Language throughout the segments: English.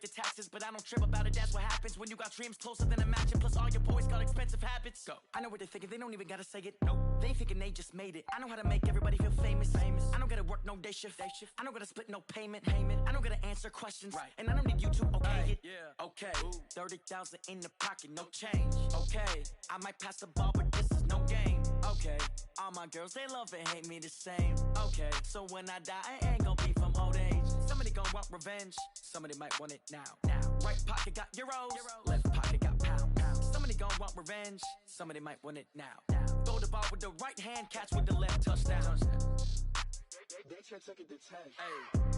the taxes, but I don't trip about it. That's what happens when you got dreams closer than a match. And plus all your boys got expensive habits. Go. I know what they're thinking, they don't even gotta say it. Nope. They thinking they just made it. I know how to make everybody feel famous. I don't gotta work no day shift. I don't gotta split no payment. I don't gotta answer questions. Right. And I don't need you to okay it. Yeah. Okay. 30,000 in the pocket, no change. Okay. I might pass the ball, but this is no game. Okay. All my girls, they love and hate me the same. Okay. So when I die, I ain't gonna be from old age. Somebody gon' want revenge. Somebody might want it now. Right pocket got euros. Left pocket got pound. Somebody gon' want revenge. Somebody might want it now. Throw the ball with the right hand, catch with the left, touchdown. They can't take it to 10. Hey.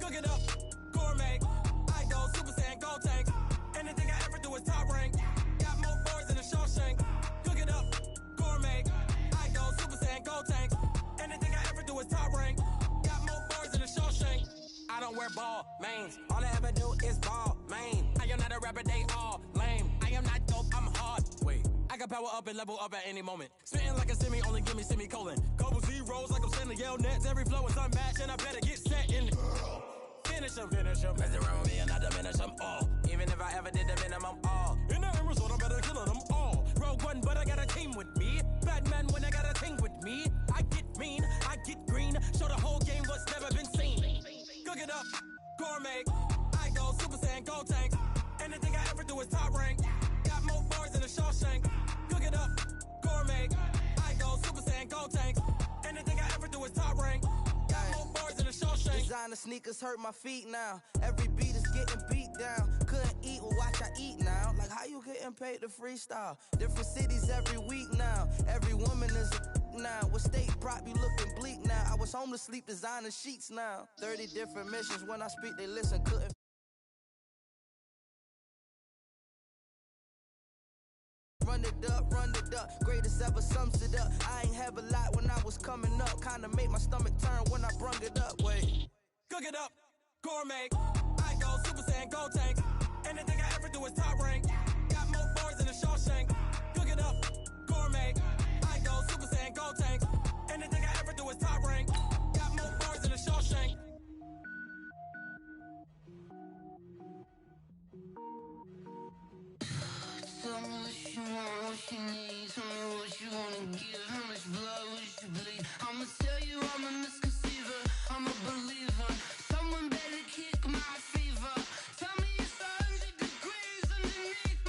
Cook it up, gourmet. I go Super Saiyan, go tank. Anything I ever do is top rank. Got more boys than a Shawshank. Cook it up, gourmet. I go Super Saiyan, go tank. Anything I ever do is top rank. Got more boys than a Shawshank. I don't wear ball mains. All I ever do is ball main. I am not a rapper, they all lame. I am not dope, I'm hard. Wait, I can power up and level up at any moment. Spitting like a semi, only give me semicolon. Couple zeros like I'm sending yell nets. Every flow is unmatched and I better get set in. Finish them. Mess around with me and I diminish them all. Even if I ever did the minimum all. In the end result, I'm better killing them all. Rogue One, but I got a team with me. Batman when I got a team with me. I get mean, I get green. Show the whole game what's never been seen. Cook it up, gourmet. I go Super Saiyan, go tank. Anything I ever do is top rank. Got more bars than a Shawshank. Cook it up, gourmet. I go Super Saiyan, go tank. Anything I ever do is top rank. Got more bars than a Shawshank. Designer sneakers hurt my feet now. Every beat is getting beat down. Couldn't eat, well watch I eat now. Like how you getting paid to freestyle? Different cities every week now. Every woman is a now. What state prop you looking bleak now? I was home to sleep designer sheets now. 30 different missions when I speak they listen. Couldn't run it up, greatest ever sums it up. I ain't have a lot when I was coming up. Kinda made my stomach turn when I brung it up. Wait. Cook it up, gourmet. I go Super Saiyan, go tank. Anything I ever do is top rank. Got more bars than a Shawshank. Cook it up, gourmet. I go Super Saiyan, go tank. Anything I ever do is top rank. Got more bars than a Shawshank. Tell me what you want, what you need. Tell me what you wanna give. How much blood would you bleed? I'ma tell you I'm a misconceiver. I'm a believer. Someone better kick my fever. Tell me it's 100 degrees underneath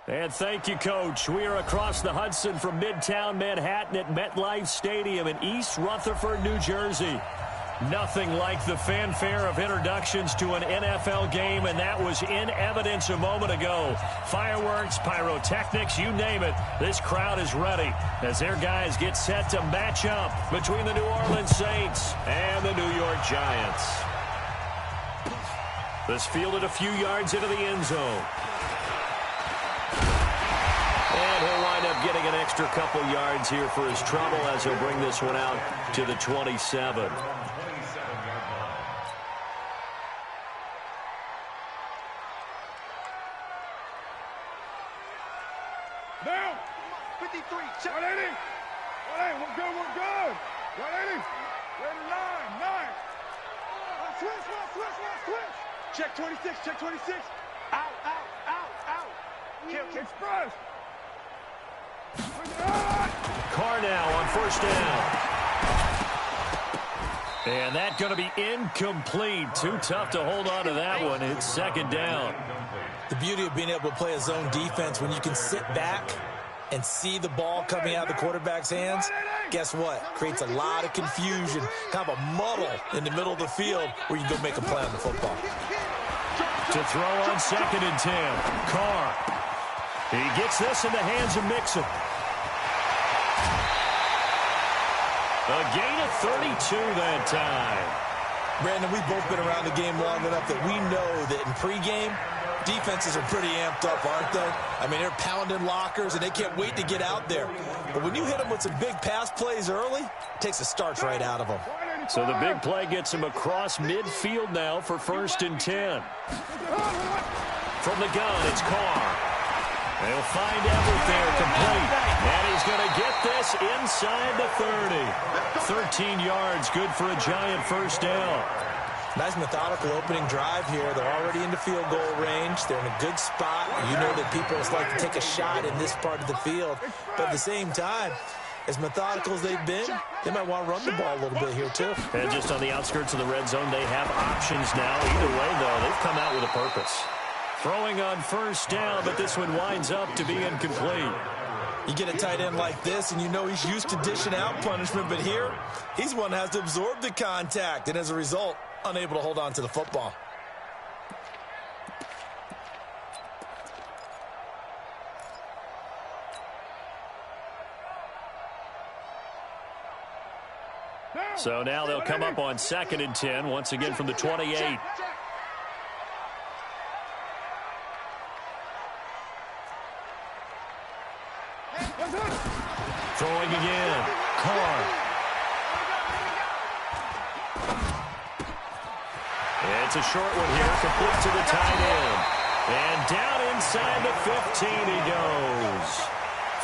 And thank you, Coach. We are across the Hudson from Midtown Manhattan at MetLife Stadium in East Rutherford, New Jersey. Nothing like the fanfare of introductions to an NFL game, and that was in evidence a moment ago. Fireworks, pyrotechnics, you name it. This crowd is ready as their guys get set to match up between the New Orleans Saints and the New York Giants. This fielded a few yards into the end zone. And he'll wind up getting an extra couple yards here for his trouble as he'll bring this one out to the 27. Down. 53. Check. 180. 180. We're good. We're good. 180. We're 9. Switch. Check 26. Check 26. Out. Kill. Express. Carr now on first down. And that's going to be incomplete. Too tough to hold on to that one. It's second down. The beauty of being able to play a zone defense when you can sit back and see the ball coming out of the quarterback's hands, guess what? Creates a lot of confusion, kind of a muddle in the middle of the field where you go make a play on the football. To throw on second and 10. Carr. He gets this in the hands of Mixon. A gain of 32 that time. Brandon, we've both been around the game long enough that we know that in pregame, defenses are pretty amped up, aren't they? I mean, they're pounding lockers, and they can't wait to get out there. But when you hit them with some big pass plays early, it takes the starch right out of them. So the big play gets him across midfield now for first and 10. From the gun, it's Carr. They'll find Everett there complete. And he's going to get this inside the 30. 13 yards, good for a Giant first down. Nice methodical opening drive here. They're already into field goal range. They're in a good spot. You know that people just like to take a shot in this part of the field. But at the same time, as methodical as they've been, they might want to run the ball a little bit here too. And just on the outskirts of the red zone, they have options now. Either way, though, they've come out with a purpose. Throwing on first down, but this one winds up to be incomplete. You get a tight end like this, and you know he's used to dishing out punishment, but here, he's one that has to absorb the contact, and as a result, unable to hold on to the football. So now they'll come up on second and 10, once again from the 28. Throwing again. Carr. It's a short one here, complete to the tight end. And down inside the 15 he goes.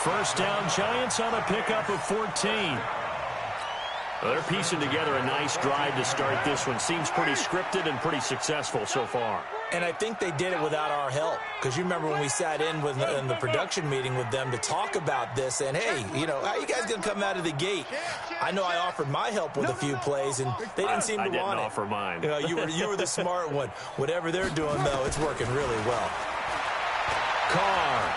First down, Giants on a pickup of 14. Well, they're piecing together a nice drive to start this one. Seems pretty scripted and pretty successful so far. And I think they did it without our help. Because you remember when we sat in the production meeting with them to talk about this. And, hey, you know, how are you guys going to come out of the gate? I know I offered my help with a few plays, and they didn't seem to want it. I didn't offer mine. You know, you were the smart one. Whatever they're doing, though, it's working really well. Carr.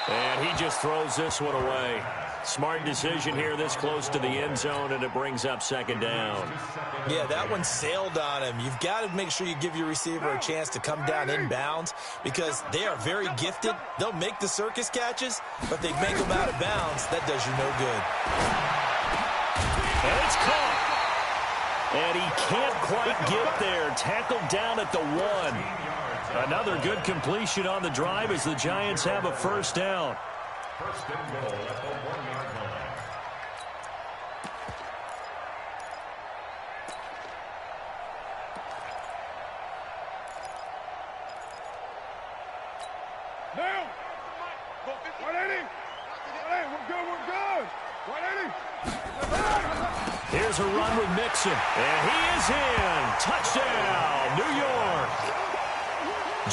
And he just throws this one away. Smart decision here this close to the end zone, and it brings up second down. Yeah, that one sailed on him. You've got to make sure you give your receiver a chance to come down inbounds because they are very gifted. They'll make the circus catches, but they make them out of bounds. That does you no good. And it's caught. And he can't quite get there. Tackled down at the 1. Another good completion on the drive as the Giants have a first down. First and goal at the 1-yard line. Down. 180. 180. We're good. 180. Here's a run with Mixon. And he is in. Touchdown, New York.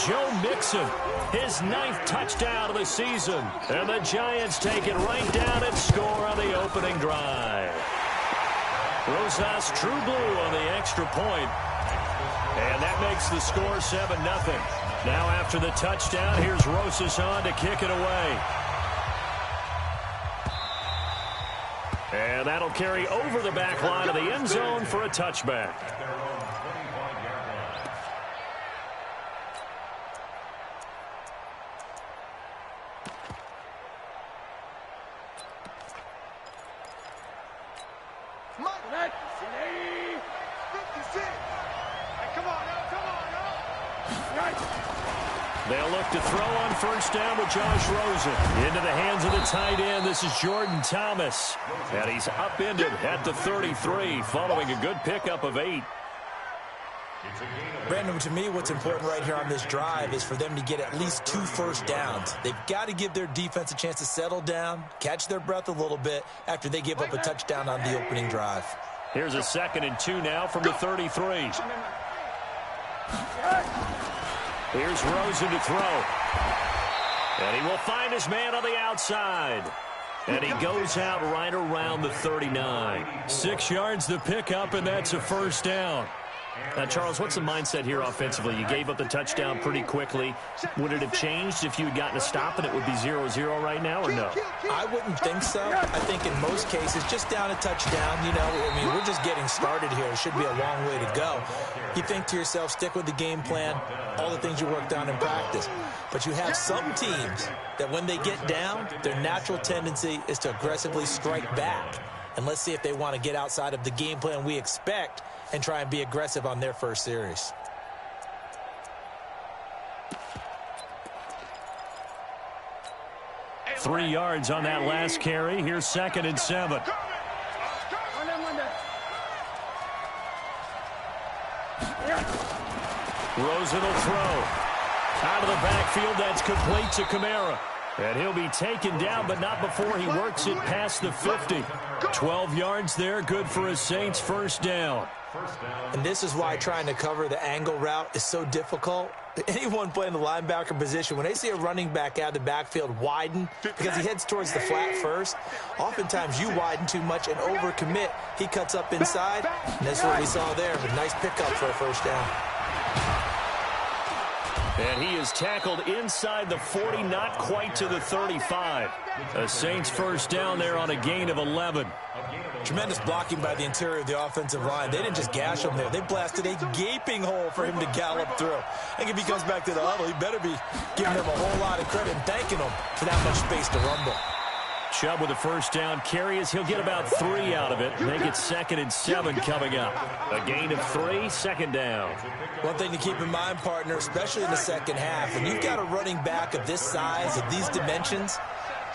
Joe Mixon, his 9th touchdown of the season. And the Giants take it right down and score on the opening drive. Rosas True Blue on the extra point. And that makes the score 7-0. Now after the touchdown, here's Rosas on to kick it away. And that'll carry over the back line of the end zone for a touchback. They'll look to throw on first down with Josh Rosen. Into the hands of the tight end. This is Jordan Thomas. And he's upended at the 33 following a good pickup of 8. Brandon, to me, what's important right here on this drive is for them to get at least 2 first downs. They've got to give their defense a chance to settle down, catch their breath a little bit after they give up a touchdown on the opening drive. Here's a 2nd and 2 now from the 33. Here's Rosen to throw. And he will find his man on the outside. And he goes out right around the 39. 6 yards the pickup, and that's a first down. Now, Charles, what's the mindset here offensively? You gave up the touchdown pretty quickly. Would it have changed if you had gotten a stop and it would be 0-0 right now, or no? I wouldn't think so. I think in most cases, just down a touchdown, you know, I mean, we're just getting started here. It should be a long way to go. You think to yourself, stick with the game plan, all the things you worked on in practice. But you have some teams that when they get down, their natural tendency is to aggressively strike back. And let's see if they want to get outside of the game plan we expect and try and be aggressive on their first series. Three yards on that last carry. Here's 2nd and 7. Rosen will throw. Out of the backfield, that's complete to Kamara. And he'll be taken down, but not before he works it past the 50. 12 yards there, good for a Saints first down. And this is why trying to cover the angle route is so difficult. Anyone playing the linebacker position, when they see a running back out of the backfield widen because he heads towards the flat first, oftentimes you widen too much and overcommit. He cuts up inside, and that's what we saw there. A nice pickup for a first down. And he is tackled inside the 40, not quite to the 35. A Saints first down there on a gain of 11. Tremendous blocking by the interior of the offensive line. They didn't just gash him there. They blasted a gaping hole for him to gallop through. I think if he comes back to the huddle, he better be giving them a whole lot of credit and thanking them for that much space to rumble. Chubb with a first down carry as he'll get about 3 out of it. Make it 2nd and 7 coming up. A gain of 3, 2nd down. One thing to keep in mind, partner, especially in the second half, when you've got a running back of this size, of these dimensions,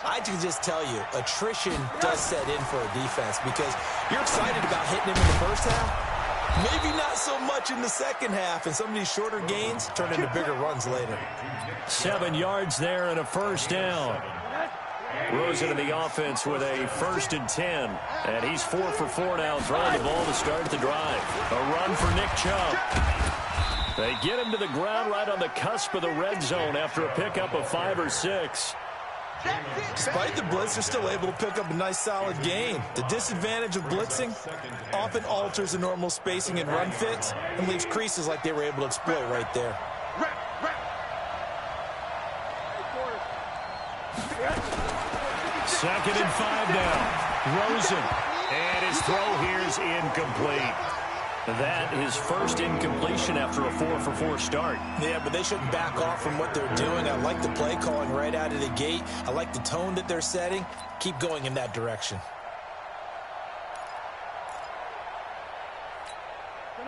I can just tell you, attrition does set in for a defense because you're excited about hitting him in the first half. Maybe not so much in the second half, and some of these shorter gains turn into bigger runs later. 7 yards there and a first down. Rosen in the offense with a 1st and 10. And he's 4 for 4 now, throwing the ball to start the drive. A run for Nick Chubb. They get him to the ground right on the cusp of the red zone after a pickup of 5 or 6. Despite the blitz, they're still able to pick up a nice solid gain. The disadvantage of blitzing often alters the normal spacing and run fits and leaves creases like they were able to exploit right there. 2nd and 5 now. Rosen. And his throw here is incomplete. That is first incompletion after a 4 for 4 start. Yeah, but they shouldn't back off from what they're doing. I like the play calling right out of the gate. I like the tone that they're setting. Keep going in that direction.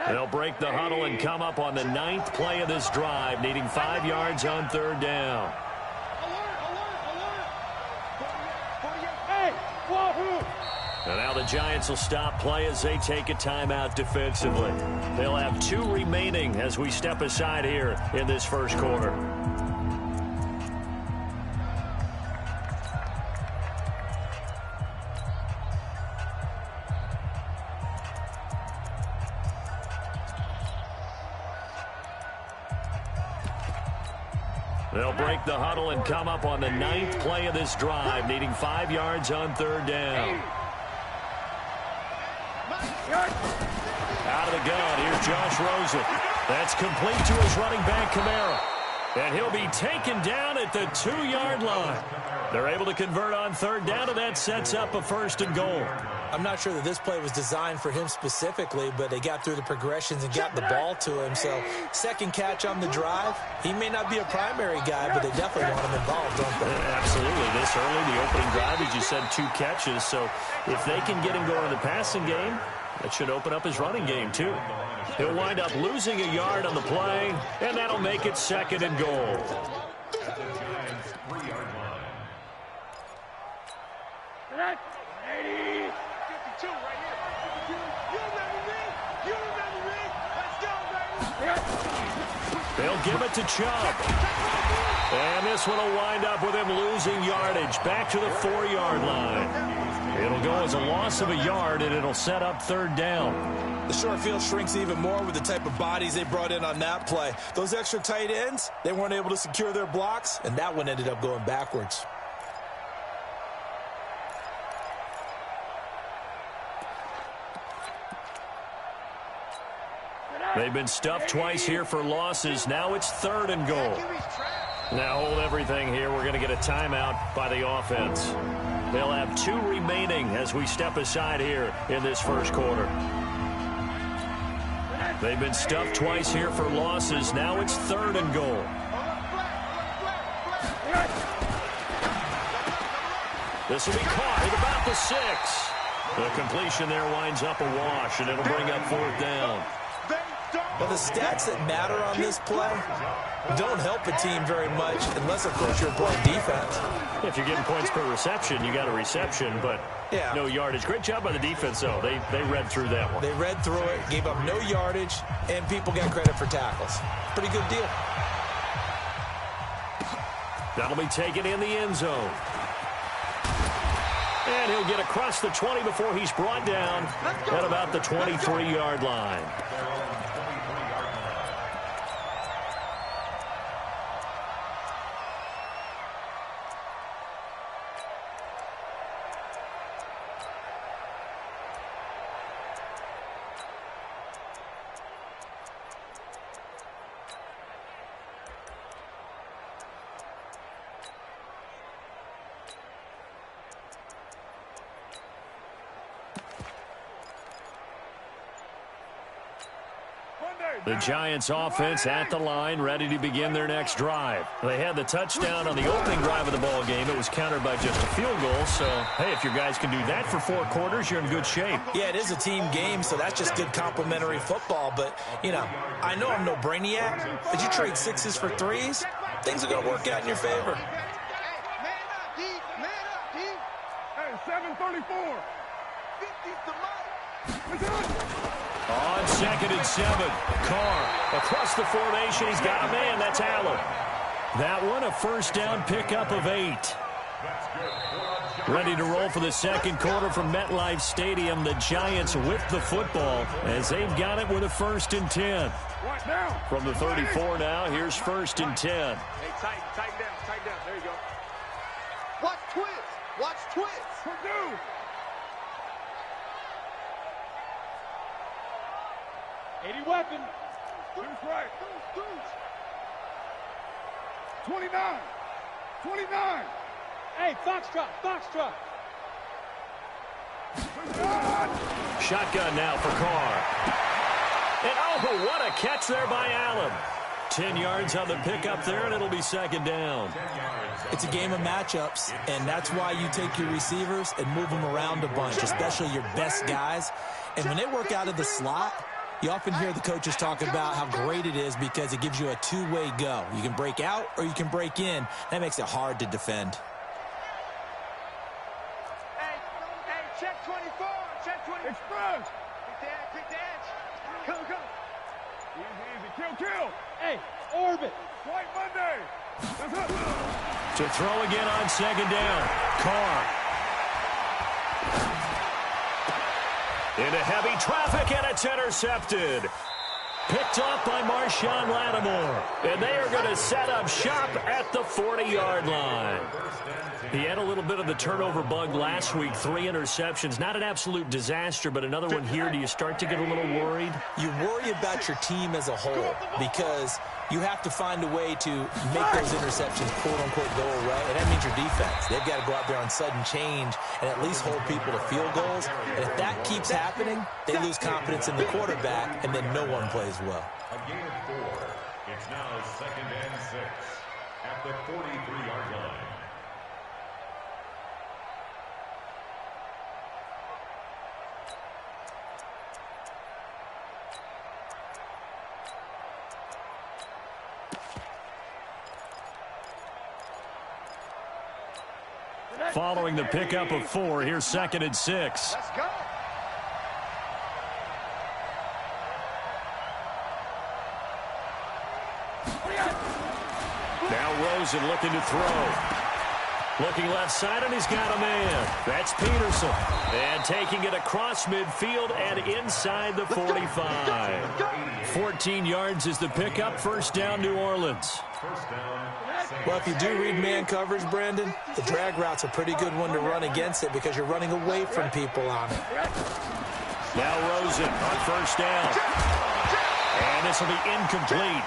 They'll break the huddle and come up on the 9th play of this drive, needing 5 yards on 3rd down. And now the Giants will stop play as they take a timeout defensively. They'll have 2 remaining as we step aside here in this first quarter. They'll break the huddle and come up on the 9th play of this drive, needing 5 yards on 3rd down. Out of the gun, here's Josh Rosen. That's complete to his running back, Kamara. And he'll be taken down at the 2-yard line. They're able to convert on third down, and that sets up a 1st and goal. I'm not sure that this play was designed for him specifically, but they got through the progressions and got the ball to him. So, second catch on the drive. He may not be a primary guy, but they definitely want him involved, don't they? Absolutely. This early, the opening drive, as you said, 2 catches. So, if they can get him going in the passing game, that should open up his running game, too. He'll wind up losing a yard on the play, and that'll make it 2nd and goal. They'll give it to Chubb. And this one will wind up with him losing yardage back to the 4-yard line. It'll go as a loss of a yard, and it'll set up 3rd down. The short field shrinks even more with the type of bodies they brought in on that play. Those extra tight ends, they weren't able to secure their blocks, and that one ended up going backwards. They've been stuffed twice here for losses. Now it's 3rd and goal. Now hold everything here. We're going to get a timeout by the offense. They'll have 2 remaining as we step aside here in this first quarter. They've been stuffed twice here for losses. Now it's 3rd and goal. This will be caught at about the 6. The completion there winds up a wash, and it'll bring up 4th down. Well, the stats that matter on this play don't help a team very much unless, of course, you're playing defense. If you're getting points per reception, you got a reception, but no yardage. Great job by the defense, though. They read through that one. They read through it, gave up no yardage, and people got credit for tackles. Pretty good deal. That'll be taken in the end zone. And he'll get across the 20 before he's brought down at about the 23-yard line. The Giants offense at the line, ready to begin their next drive. They had the touchdown on the opening drive of the ball game. It was countered by just a field goal. So, hey, if your guys can do that for 4 quarters, you're in good shape. Yeah, it is a team game, so that's just good complimentary football. But, you know, I know I'm no brainiac, but you trade 6s for 3s, things are going to work out in your favor. Hey, 7:34. 50's the mark. On 2nd and 7, Carr across the formation. He's got a man. That's Allen. That one, a first down pickup of 8. Ready to roll for the second quarter from MetLife Stadium. The Giants with the football as they've got it with a 1st and 10. From the 34 now, here's 1st and 10. Hey, tighten down. There you go. Watch twist. Purdue. Weapon. Deuce right. Deuce. 29. Hey, Foxtrot. Shotgun now for Carr. And oh, what a catch there by Allen. 10 yards on the pickup there, and it'll be 2nd down. It's a game of matchups, and that's why you take your receivers and move them around a bunch, especially your best guys. And when they work out of the slot, you often hear the coaches talk about how great it is because it gives you a 2-way go. You can break out or you can break in. That makes it hard to defend. Hey, check 24. Express. Quick dash. Come. Easy. Kill. Hey, orbit. White Monday. To throw again on 2nd down. Carr. Into heavy traffic, and it's intercepted. Picked off by Marshawn Lattimore. And they are going to set up shop at the 40-yard line. He had a little bit of the turnover bug last week. 3 interceptions. Not an absolute disaster, but another one here. Do you start to get a little worried? You worry about your team as a whole because you have to find a way to make those interceptions, quote-unquote, go away, and that means your defense. They've got to go out there on sudden change and at least hold people to field goals. And if that keeps happening, they lose confidence in the quarterback, and then no one plays well. A gain of 4. It's now 2nd and 6 at the 43-yard line. Following the pickup of 4, here's 2nd and 6. Let's go. Now Rosen looking to throw. Looking left side, and he's got a man. That's Peterson. And taking it across midfield and inside the 45. 14 yards is the pickup. First down, New Orleans. Well, if you do read man coverage, Brandon, the drag route's a pretty good one to run against it because you're running away from people on it. Now Rosen on first down. And this will be incomplete.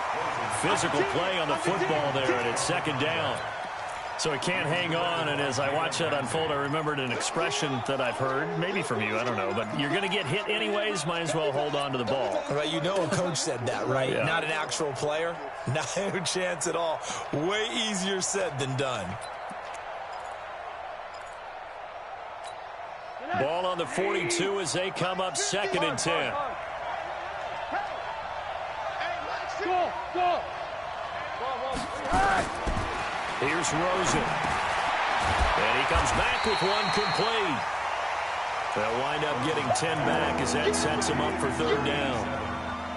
Physical play on the football there, and it's 2nd down. So he can't hang on, and as I watch that unfold, I remembered an expression that I've heard, maybe from you, I don't know, but you're going to get hit anyways, might as well hold on to the ball. Right, you know a coach said that, right? Yeah. Not an actual player. No chance at all. Way easier said than done. Ball on the 42 as they come up 2nd and 10. Here's Rosen. And he comes back with one complete. They'll wind up getting 10 back as that sets him up for 3rd down.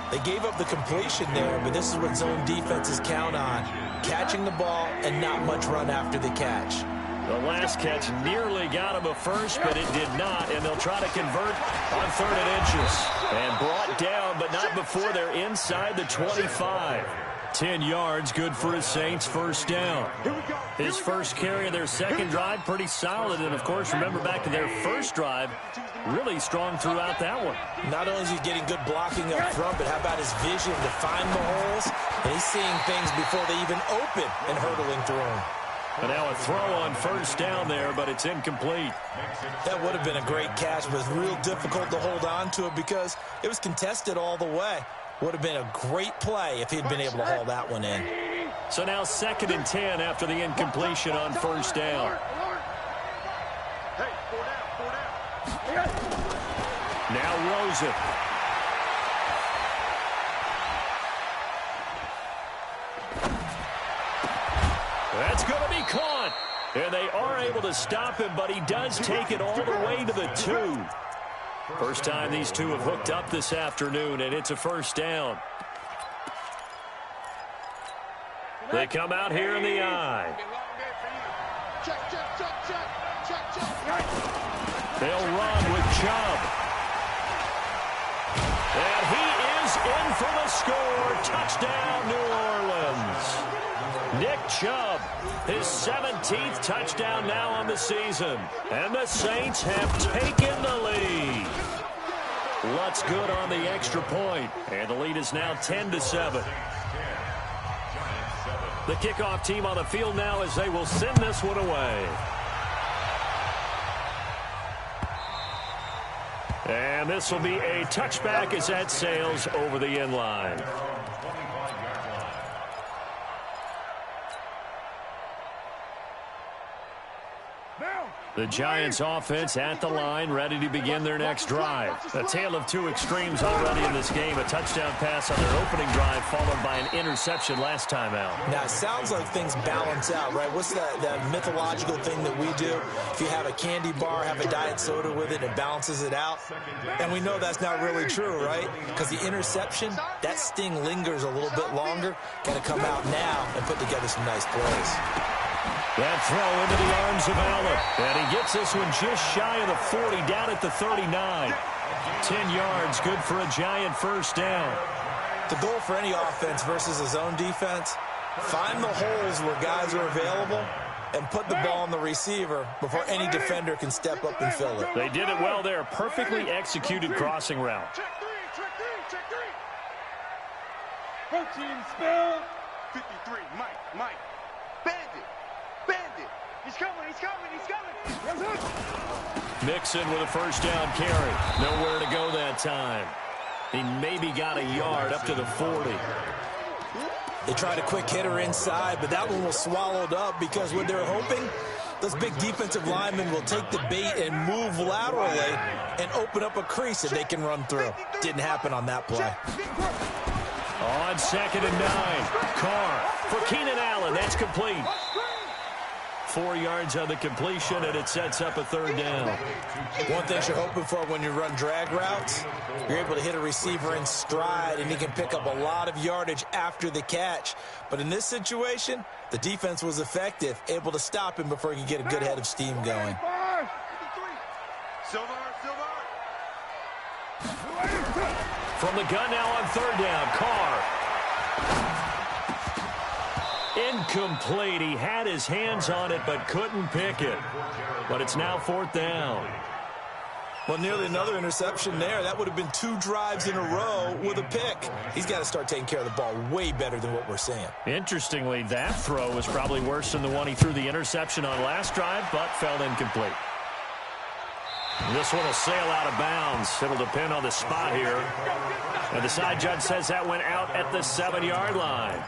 They gave up the completion there, but this is what zone defenses count on. Catching the ball and not much run after the catch. The last catch nearly got him a first, but it did not, and they'll try to convert on 3rd and inches. And brought down, but not before they're inside the 25. 10 yards, good for his Saints, first down. His first carry of their second drive, pretty solid. And, of course, remember back to their first drive, really strong throughout that one. Not only is he getting good blocking up front, but how about his vision to find the holes? And he's seeing things before they even open and hurtling through them. And now a throw on first down there, but it's incomplete. That would have been a great catch, but it's real difficult to hold on to it because it was contested all the way. Would have been a great play if he'd been able to haul that one in. So now 2nd and 10 after the incompletion on first down. Now Rosen. That's going to be caught. And they are able to stop him, but he does take it all the way to the 2. First time these two have hooked up this afternoon, and it's a first down. They come out here in the eye. They'll run with Chubb. And he is in for the score. Touchdown, New Orleans. Nick Chubb, his 17th touchdown now on the season. And the Saints have taken the lead. Lutz good on the extra point. And the lead is now 10-7. The kickoff team on the field now as they will send this one away. And this will be a touchback as that sails over the end line. The Giants offense at the line, ready to begin their next drive. A tale of two extremes already in this game. A touchdown pass on their opening drive, followed by an interception last time out. Now, it sounds like things balance out, right? What's that mythological thing that we do? If you have a candy bar, have a diet soda with it, it balances it out. And we know that's not really true, right? Because the interception, that sting lingers a little bit longer. Got to come out now and put together some nice plays. That throw into the arms of Allen. And he gets this one just shy of the 40, down at the 39. 10 yards, good for a Giant first down. The goal for any offense versus a zone defense, find the holes where guys are available and put the ball on the receiver before any defender can step up and fill it. They did it well there. Perfectly executed crossing route. Coaching spell. 53, Mike. Bandit. He's coming. Mixon with a first down carry. Nowhere to go that time. He maybe got a yard up to the 40. They tried a quick hitter inside, but that one was swallowed up because what they're hoping, those big defensive linemen will take the bait and move laterally and open up a crease that they can run through. Didn't happen on that play. On 2nd and 9. Carr for Keenan Allen. That's complete. 4 yards on the completion, and it sets up a 3rd down. One thing you're hoping for when you run drag routes, you're able to hit a receiver in stride, and he can pick up a lot of yardage after the catch. But in this situation, the defense was effective, able to stop him before he could get a good head of steam going. Silver. From the gun now on 3rd down, Carr. Incomplete. He had his hands on it but couldn't pick it. But it's now 4th down. Well, nearly another interception there. That would have been 2 drives in a row with a pick. He's got to start taking care of the ball way better than what we're seeing. Interestingly, that throw was probably worse than the one he threw the interception on last drive, but fell incomplete. This one will sail out of bounds. It'll depend on the spot here. And the side judge says that went out at the 7-yard line.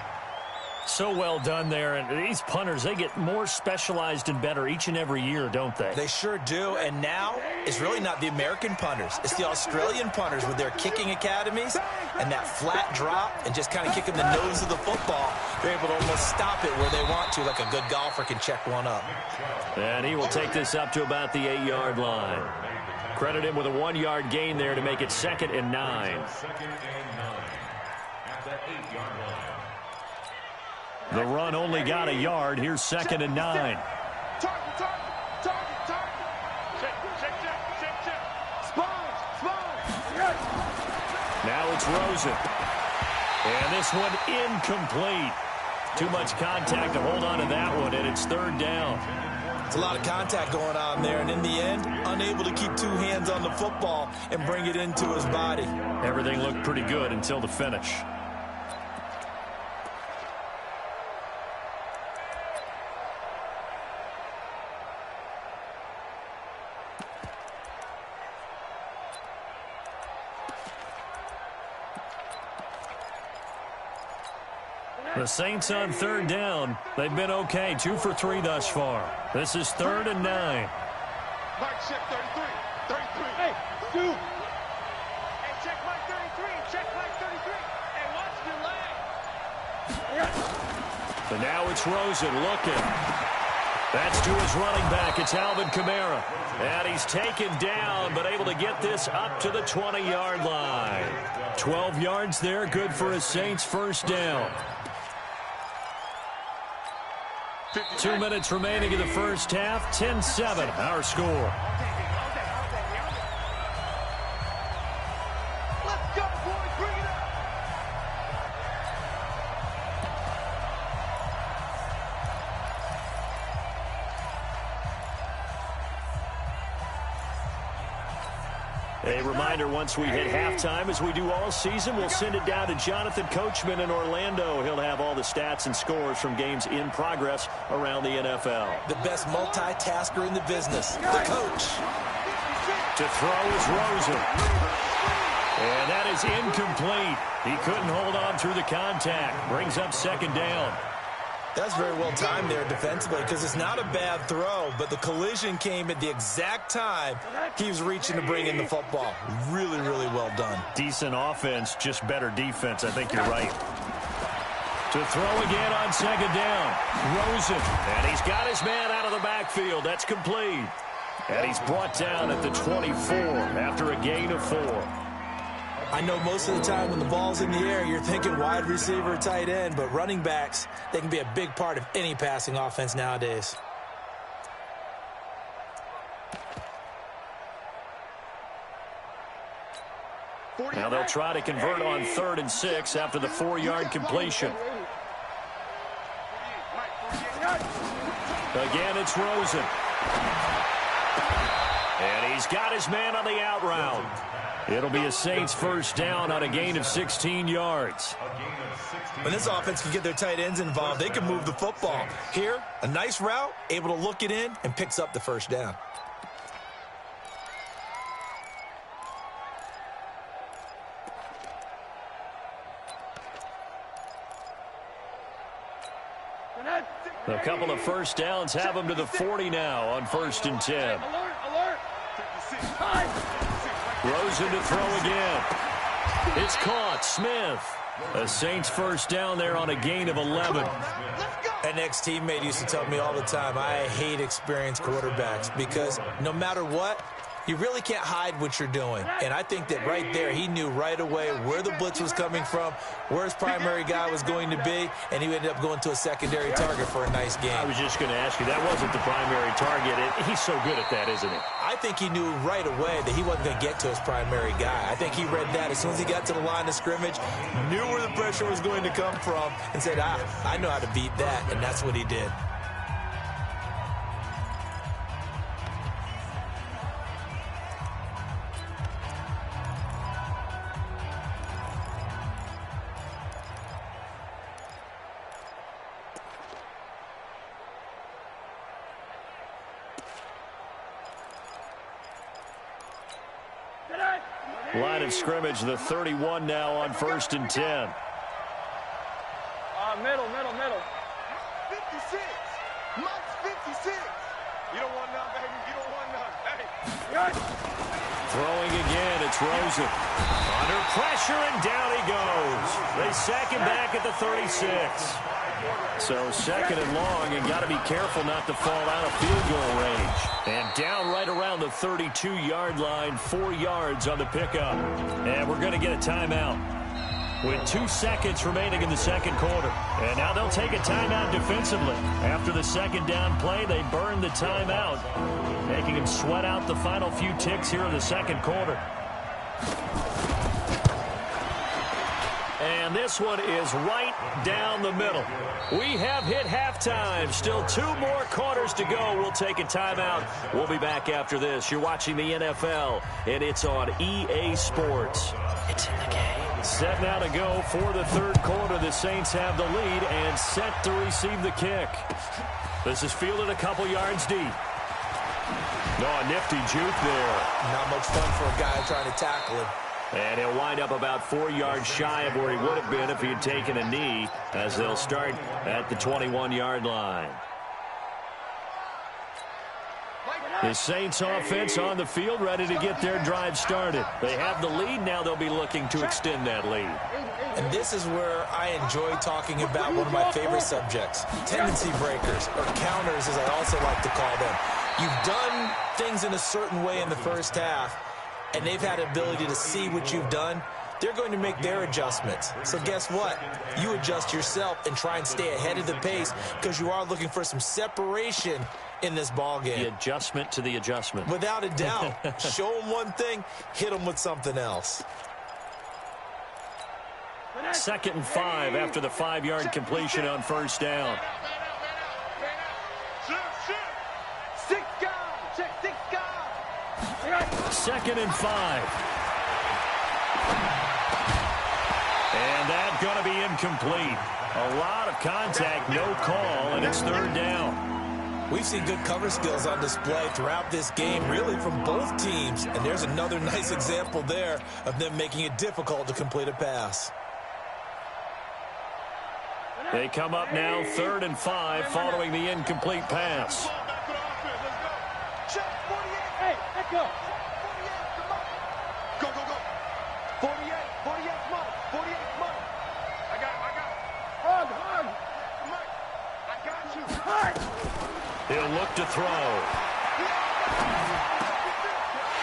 So well done there. And these punters, they get more specialized and better each and every year, don't they? They sure do. And now it's really not the American punters. It's the Australian punters with their kicking academies and that flat drop and just kind of kicking the nose of the football. They're able to almost stop it where they want to, like a good golfer can check one up. And he will take this up to about the 8-yard line. Credit him with a 1-yard gain there to make it 2nd and 9. 2nd and 9 at the 8-yard line. The run only got a yard. Here's 2nd and 9. Target. Check. Sponge. Now it's Rosen. And this one incomplete. Too much contact to hold on to that one, and it's 3rd down. It's a lot of contact going on there, and in the end, unable to keep 2 hands on the football and bring it into his body. Everything looked pretty good until the finish. The Saints on 3rd down. They've been okay. 2 for 3 thus far. This is 3rd and 9. Mike, check 33. Hey, dude. Hey, check Mike 33. Hey, watch the leg. But now it's Rosen looking. That's to his running back. It's Alvin Kamara. And he's taken down, but able to get this up to the 20-yard line. 12 yards there. Good for a Saints first down. 2 minutes remaining in the first half. 10-7, our score. Let's go, boys. Bring it up. A reminder, once we hit halftime, as we do all season, we'll send it down to Jonathan Coachman in Orlando. He'll have all the stats and scores from games in progress around the NFL. The best multitasker in the business, the coach. To throw is Rosen. And that is incomplete. He couldn't hold on through the contact. Brings up 2nd down. That's very well timed there defensively because it's not a bad throw, but the collision came at the exact time he was reaching to bring in the football. Really, really well done. Decent offense, just better defense. I think you're right. To throw again on 2nd down. Rosen. And he's got his man out of the backfield. That's complete. And he's brought down at the 24 after a gain of 4. I know most of the time when the ball's in the air, you're thinking wide receiver, tight end, but running backs, they can be a big part of any passing offense nowadays. Now they'll try to convert on 3rd and 6 after the 4-yard completion. Again, it's Rosen. And he's got his man on the out route. It'll be a Saints first down on a gain of 16 yards. When this offense can get their tight ends involved, they can move the football. Here, a nice route, able to look it in, and picks up the first down. A couple of first downs have them to the 40 now on 1st and 10. Rosen to throw again. It's caught. Smith. A Saints first down there on a gain of 11. An ex-teammate used to tell me all the time, I hate experienced quarterbacks because no matter what, you really can't hide what you're doing. And I think that right there, he knew right away where the blitz was coming from, where his primary guy was going to be, and he ended up going to a secondary target for a nice game. I was just going to ask you, that wasn't the primary target. He's so good at that, isn't he? I think he knew right away that he wasn't going to get to his primary guy. I think he read that as soon as he got to the line of scrimmage, knew where the pressure was going to come from, and said, I know how to beat that, and that's what he did. Line of scrimmage, the 31 now on 1st and 10. Middle. 56. Mike's 56. You don't want none, baby. You don't want none. Hey. Throwing again, it's Rosen. Under pressure, and down he goes. They sack him back at the 36. So 2nd and long, and got to be careful not to fall out of field goal range. And down right around the 32-yard line, 4 yards on the pickup. And we're going to get a timeout with 2 seconds remaining in the second quarter. And now they'll take a timeout defensively. After the second down play, they burn the timeout, making them sweat out the final few ticks here in the second quarter. And this one is right down the middle. We have hit halftime. Still 2 more quarters to go. We'll take a timeout. We'll be back after this. You're watching the NFL, and it's on EA Sports. It's in the game. Set now to go for the third quarter. The Saints have the lead and set to receive the kick. This is fielded a couple yards deep. Oh, nifty juke there. Not much fun for a guy trying to tackle him. And he'll wind up about 4 yards shy of where he would have been if he had taken a knee, as they'll start at the 21-yard line. The Saints offense on the field, ready to get their drive started. They have the lead. Now they'll be looking to extend that lead. And this is where I enjoy talking about one of my favorite subjects, tendency breakers, or counters as I also like to call them. You've done things in a certain way in the first half, and they've had the ability to see what you've done. They're going to make their adjustments. So guess what? You adjust yourself and try and stay ahead of the pace because you are looking for some separation in this ball game. The adjustment to the adjustment. Without a doubt. Show them one thing, hit them with something else. 2nd and 5 after the 5-yard completion on first down. 2nd and 5. And that's going to be incomplete. A lot of contact, no call, and it's 3rd down. We've seen good cover skills on display throughout this game, really from both teams. And there's another nice example there of them making it difficult to complete a pass. They come up now 3rd and 5 following the incomplete pass. Hey, let's go. 48, Mike. 48, Mike. I got it. Hug. Mike, I got you. Hug. He'll look to throw.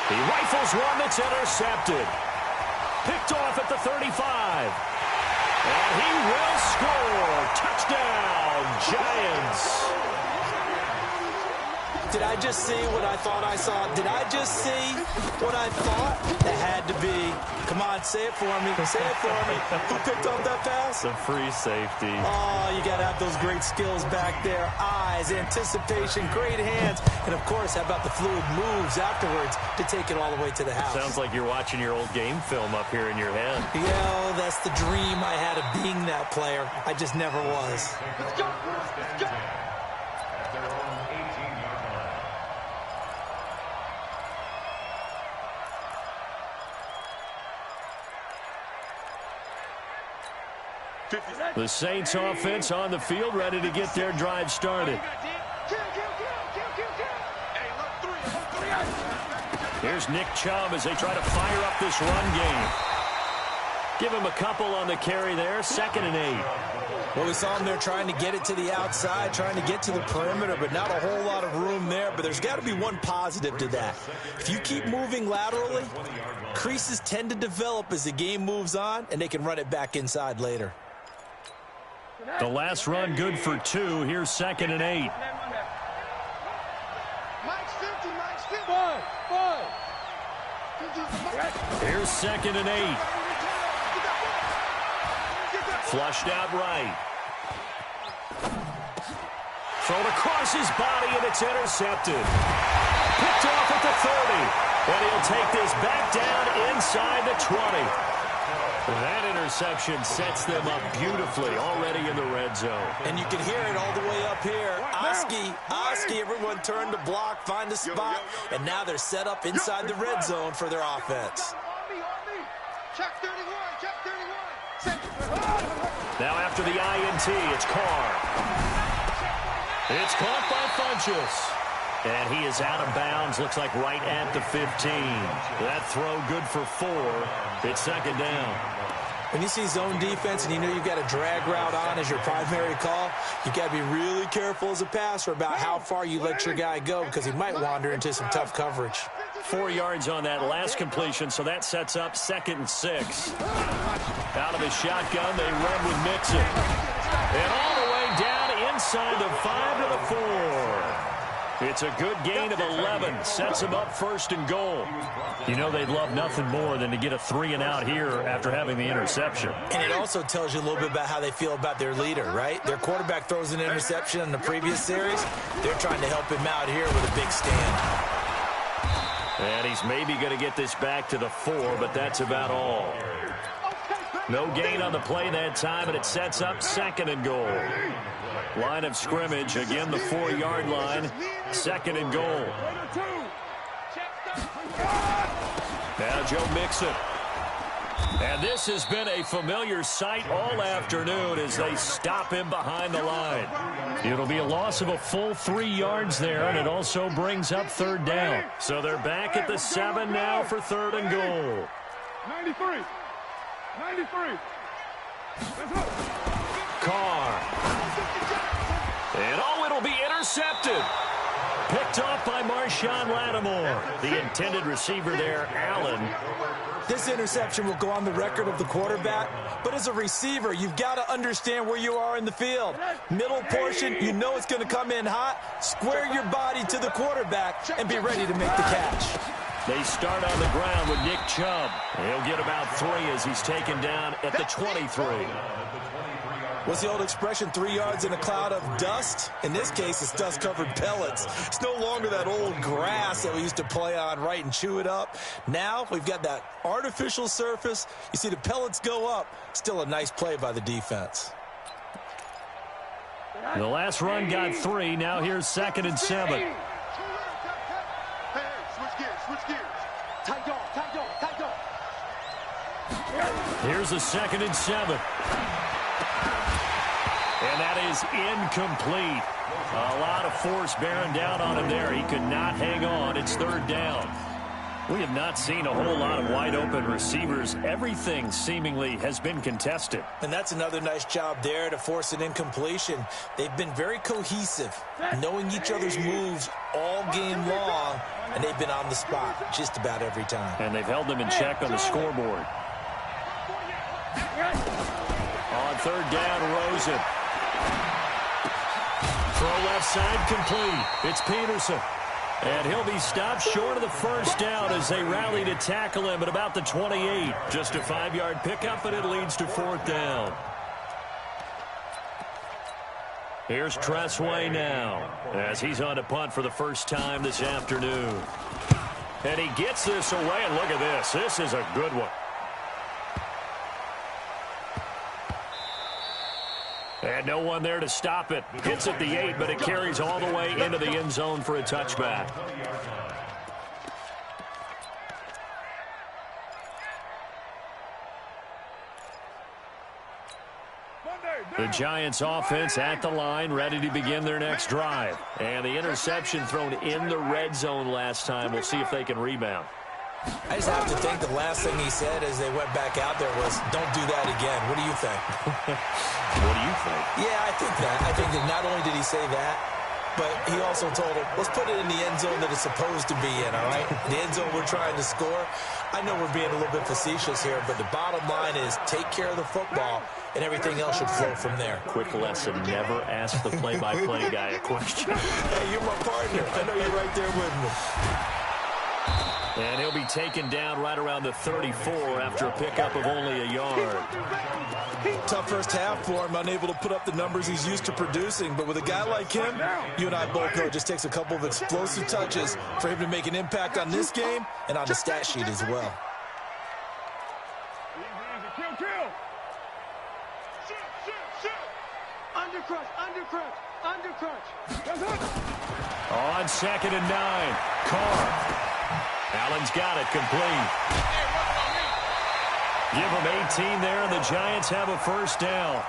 He rifles one that's intercepted. Picked off at the 35. And he will score. Touchdown, Giants. Did I just see what I thought I saw? Did I just see what I thought? That had to be. Come on, say it for me. Say it for me. Who picked up that pass? The free safety. Oh, you got to have those great skills back there. Eyes, anticipation, great hands. And, of course, how about the fluid moves afterwards to take it all the way to the house? Sounds like you're watching your old game film up here in your head. Yeah, that's the dream I had of being that player. I just never was. Let's go. Let's go. At their own 18-yard line. The Saints offense on the field, ready to get their drive started. Here's Nick Chubb as they try to fire up this run game. Give him a couple on the carry there, 2nd and 8. Well, we saw him there trying to get it to the outside, trying to get to the perimeter, but not a whole lot of room there. But there's got to be one positive to that. If you keep moving laterally, creases tend to develop as the game moves on, and they can run it back inside later. The last run good for 2. Here's 2nd and 8. Here's 2nd and 8. Flushed out right. Thrown across his body, and it's intercepted. Picked off at the 30. And he'll take this back down inside the 20. That interception sets them up beautifully already in the red zone. And you can hear it all the way up here. Oski, everyone turned to block, find a spot, and now they're set up inside the red zone for their offense. Check 31, check 31. Now after the INT, it's Carr. It's caught by Funchess. And he is out of bounds, looks like right at the 15. That throw good for 4. It's 2nd down. When you see zone defense and you know you've got a drag route on as your primary call, you've got to be really careful as a passer about how far you let your guy go because he might wander into some tough coverage. 4 yards on that last completion, so that sets up 2nd and 6. Out of the shotgun, they run with Mixon. And all the way down inside the 5 to the 4. It's a good gain of 11. Sets them up 1st and goal. You know they'd love nothing more than to get a 3 and out here after having the interception. And it also tells you a little bit about how they feel about their leader, right? Their quarterback throws an interception in the previous series. They're trying to help him out here with a big stand. And he's maybe going to get this back to the 4, but that's about all. No gain on the play that time, and it sets up 2nd and goal. Line of scrimmage, again the 4-yard line, 2nd and goal. Now Joe Mixon. And this has been a familiar sight all afternoon as they stop him behind the line. It'll be a loss of a full 3 yards there, and it also brings up 3rd down. So they're back at the 7 now for 3rd and goal. 93. Carr. And it'll be intercepted. Picked off by Marshawn Lattimore. The intended receiver there, Allen. This interception will go on the record of the quarterback, but as a receiver, you've got to understand where you are in the field. Middle portion, you know it's going to come in hot. Square your body to the quarterback and be ready to make the catch. They start on the ground with Nick Chubb. He'll get about 3 as he's taken down at the 23. What's the old expression, 3 yards in a cloud of dust? In this case, it's dust-covered pellets. It's no longer that old grass that we used to play on, right, and chew it up. Now we've got that artificial surface. You see the pellets go up. Still a nice play by the defense. The last run got 3. Now here's 2nd and 7. Here's the 2nd and 7. And that is incomplete. A lot of force bearing down on him there. He could not hang on. It's 3rd down. We have not seen a whole lot of wide open receivers. Everything seemingly has been contested. And that's another nice job there to force an incompletion. They've been very cohesive, knowing each other's moves all game long, and they've been on the spot just about every time. And they've held them in check on the scoreboard. On 3rd down, Rosen. Throw left side complete. It's Peterson. And he'll be stopped short of the first down as they rally to tackle him at about the 28. Just a 5-yard pickup, and it leads to 4th down. Here's Tressway now as he's on to punt for the first time this afternoon. And he gets this away, and look at this. This is a good one. And no one there to stop it. Hits at the 8, but it carries all the way into the end zone for a touchback. The Giants offense at the line, ready to begin their next drive. And the interception thrown in the red zone last time. We'll see if they can rebound. I just have to think the last thing he said as they went back out there was, don't do that again. What do you think? What do you think? Yeah, I think that. I think that not only did he say that, but he also told him, let's put it in the end zone that it's supposed to be in, all right? The end zone we're trying to score. I know we're being a little bit facetious here, but the bottom line is take care of the football, and everything else should flow from there. Quick lesson, never ask the play-by-play guy a question. Hey, you're my partner. I know you're right there with me. And he'll be taken down right around the 34 after a pickup of only a yard. Tough first half for him, unable to put up the numbers he's used to producing. But with a guy like him, you and I both know it just takes a couple of explosive touches for him to make an impact on this game and on the stat sheet as well. Kill, kill. Shoot. Undercrunch. That's it. On 2nd and 9, Carr. Allen's got it complete. Give him 18 there, and the Giants have a first down.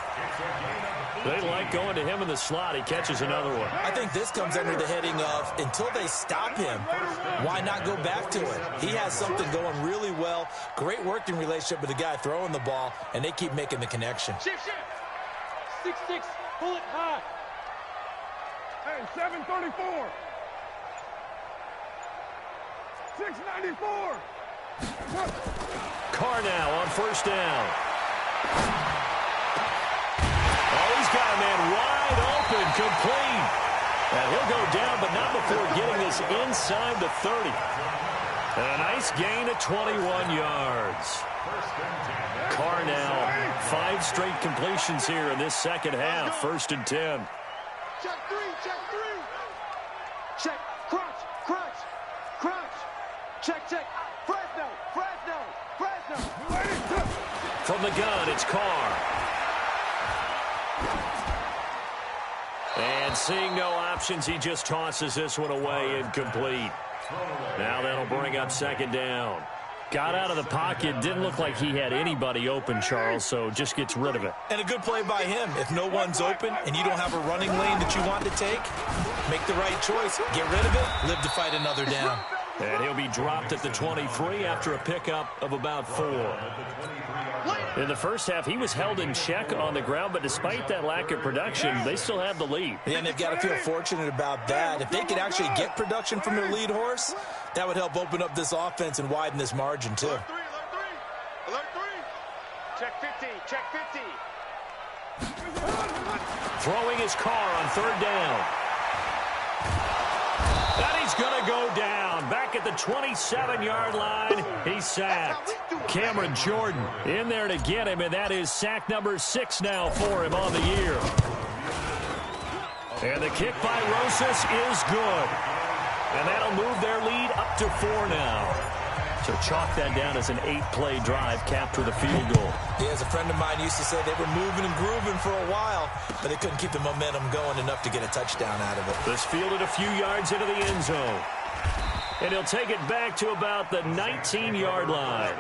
They like going to him in the slot. He catches another one. I think this comes under the heading of, until they stop him, why not go back to it? He has something going really well. Great working relationship with the guy throwing the ball, and they keep making the connection. Shift. 6-6. Pull it high. Hey, 734. 694. Carr now on first down. Oh, he's got a man wide open, complete. And he'll go down, but not before getting this inside the 30. And a nice gain of 21 yards. Carr now, 5 straight completions here in this second half. 1st and 10. Check 3. Check. Crunch. Check. Fresno. From the gun, it's Carr. And seeing no options, he just tosses this one away, incomplete. Now that'll bring up 2nd down. Got out of the pocket, didn't look like he had anybody open, Charles, so just gets rid of it. And a good play by him. If no one's open and you don't have a running lane that you want to take, make the right choice. Get rid of it, live to fight another down. And he'll be dropped at the 23 after a pickup of about 4. In the first half, he was held in check on the ground, but despite that lack of production, they still have the lead. Yeah, and they've got to feel fortunate about that. If they could actually get production from their lead horse, that would help open up this offense and widen this margin, too. Alert 3. Check 50. Throwing his Carr on 3rd down. And he's going to go down. Back at the 27-yard line, he's sacked. Cameron Jordan in there to get him, and that is sack number 6 now for him on the year. And the kick by Rosas is good. And that'll move their lead up to 4 now. So chalk that down as an 8-play drive capped with a field goal. Yeah, as a friend of mine used to say, they were moving and grooving for a while, but they couldn't keep the momentum going enough to get a touchdown out of it. This fielded a few yards into the end zone. And he'll take it back to about the 19-yard line.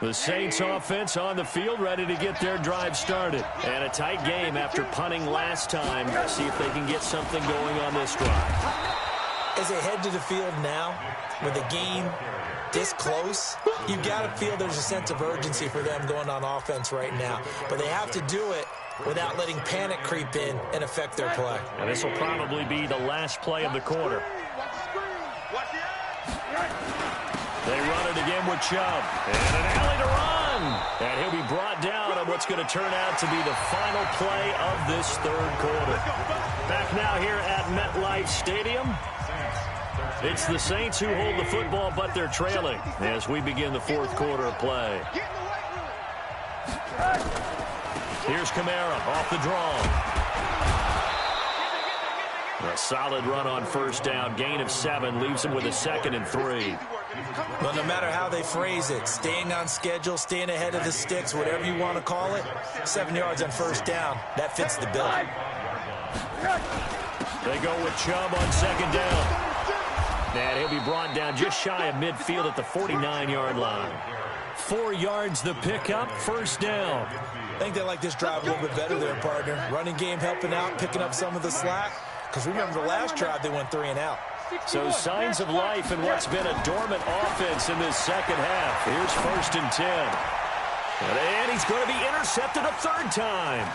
The Saints offense on the field, ready to get their drive started. And a tight game after punting last time. See if they can get something going on this drive. As they head to the field now, with a game this close, you've got to feel there's a sense of urgency for them going on offense right now. But they have to do it without letting panic creep in and affect their play. And this will probably be the last play of the quarter. They run it again with Chubb. And an alley to run. And he'll be brought down on what's going to turn out to be the final play of this third quarter. Back now here at MetLife Stadium. It's the Saints who hold the football, but they're trailing as we begin the fourth quarter of play. Here's Kamara off the draw. A solid run on first down. Gain of 7 leaves him with a 2nd and 3. Well, no matter how they phrase it, staying on schedule, staying ahead of the sticks, whatever you want to call it, 7 yards on first down, that fits the bill. They go with Chubb on 2nd down. And he'll be brought down just shy of midfield at the 49-yard line. 4 yards the pickup, first down. I think they like this drive a little bit better there, partner. Running game helping out, picking up some of the slack. Because remember the last drive, they went 3 and out. So signs of life in what's been a dormant offense in this second half. Here's 1st and 10. And he's going to be intercepted a 3rd time.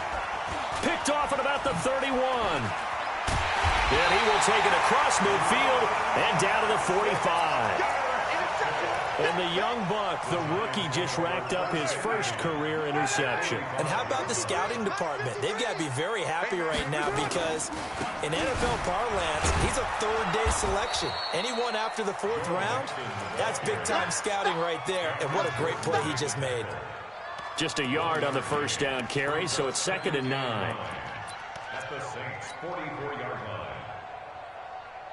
Picked off at about the 31. And he will take it across midfield and down to the 45. And the young buck, the rookie, just racked up his first career interception. And how about the scouting department? They've got to be very happy right now because in NFL parlance, he's a 3rd-day selection. Anyone after the 4th round, that's big-time scouting right there. And what a great play he just made. Just a yard on the first down carry, so it's 2nd and 9. At the Saints' 44-yard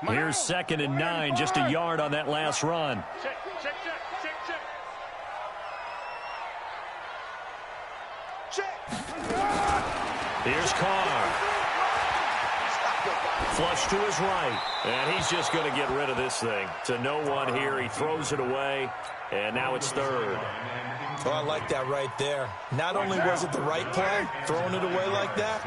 line. Here's 2nd and 9, just a yard on that last run. Check. Here's Carr. Flush to his right. And he's just going to get rid of this thing. To no one here. He throws it away. And now it's 3rd. Oh, I like that right there. Not only was it the right play, throwing it away like that,